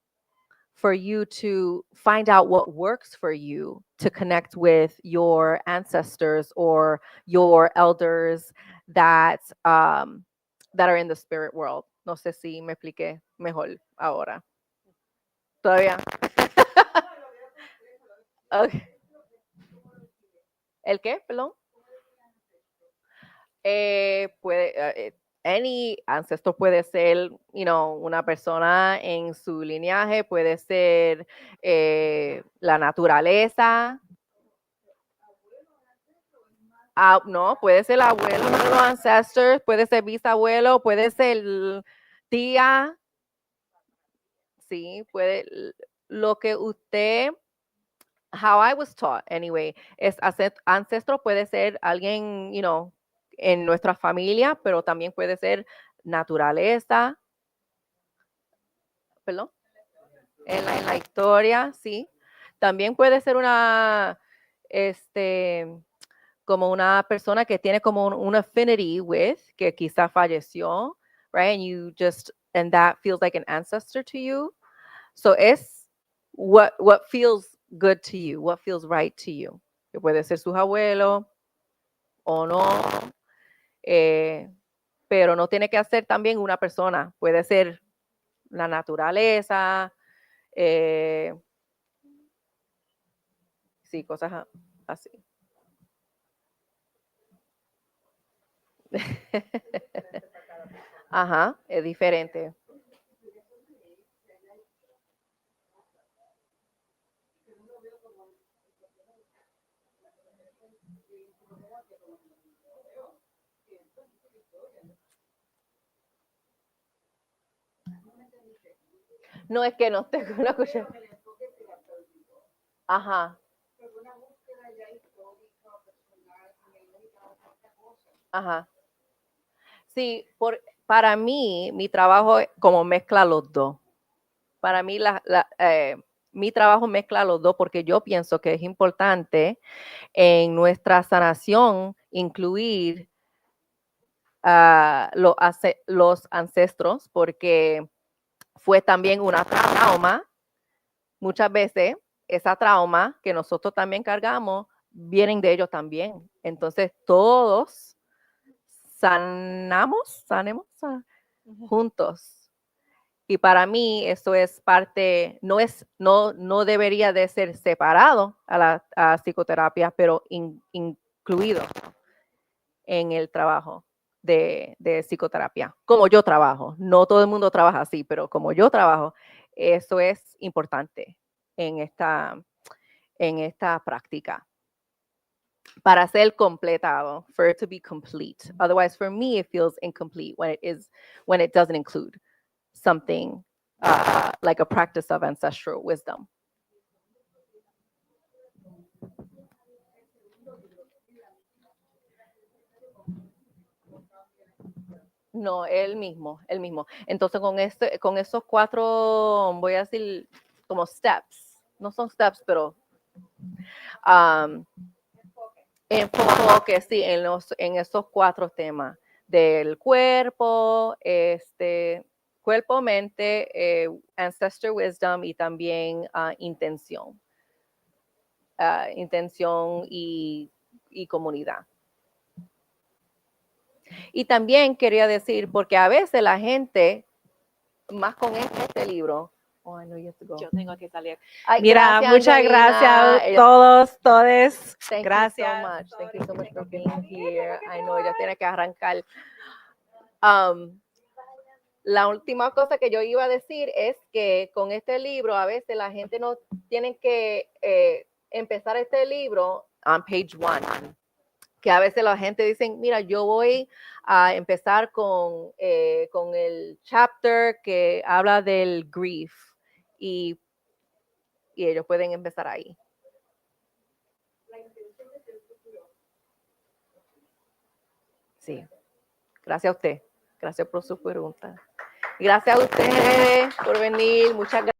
for you to find out what works for you to connect with your ancestors or your elders that are in the spirit world. No sé si me expliqué mejor ahora. Todavía. Okay. ¿El qué? Perdón. Any ancestor puede ser, una persona en su lineaje, puede ser la naturaleza. No, puede ser el abuelo de los ancestors, puede ser bisabuelo, puede ser tía. Sí, puede. Lo que usted, how I was taught anyway, es ancestro puede ser alguien, en nuestra familia, pero también puede ser naturaleza. Perdón. En la historia, sí. También puede ser como una persona que tiene como un affinity with, que quizá falleció, right? And that feels like an ancestor to you. So es what feels good to you, what feels right to you. Que puede ser su abuelo o no, pero no tiene que ser también una persona, puede ser la naturaleza, sí, cosas así. Ajá, es diferente. No es que no tengo una cuchara. Ajá. Ajá. Sí, para mí, mi trabajo como mezcla los dos. Para mí, mi trabajo mezcla los dos porque yo pienso que es importante en nuestra sanación incluir los ancestros, porque fue también una trauma. Muchas veces, esa trauma que nosotros también cargamos, vienen de ellos también. Entonces, todos sanemos juntos. Y para mí eso es parte, no debería de ser separado a la psicoterapia, pero incluido en el trabajo de psicoterapia. Como yo trabajo, no todo el mundo trabaja así, pero como yo trabajo, eso es importante en esta práctica. Para ser completado, for it to be complete. Otherwise, for me, it feels incomplete when it doesn't include something like a practice of ancestral wisdom. No, él mismo. Entonces, con esos 4, voy a decir, como steps, no son steps, pero enfoque, sí, en esos 4 temas del cuerpo, cuerpo, mente, ancestor wisdom y también intención. Intención y comunidad. Y también quería decir, porque a veces la gente, más con este libro, Yo tengo que salir. Ay, Mira, gracias, muchas Angelina. gracias a Ella- todos, todes. Thank Gracias. you so much. Thank you so much for being here. I know, ella tiene que arrancar. La última cosa que yo iba a decir es que con este libro, a veces la gente no tiene que empezar este libro on page 1. Que a veces la gente dice, mira, yo voy a empezar con el chapter que habla del grief y ellos pueden empezar ahí. Sí, gracias a usted. Gracias por su pregunta. Gracias a ustedes por venir. Muchas gracias.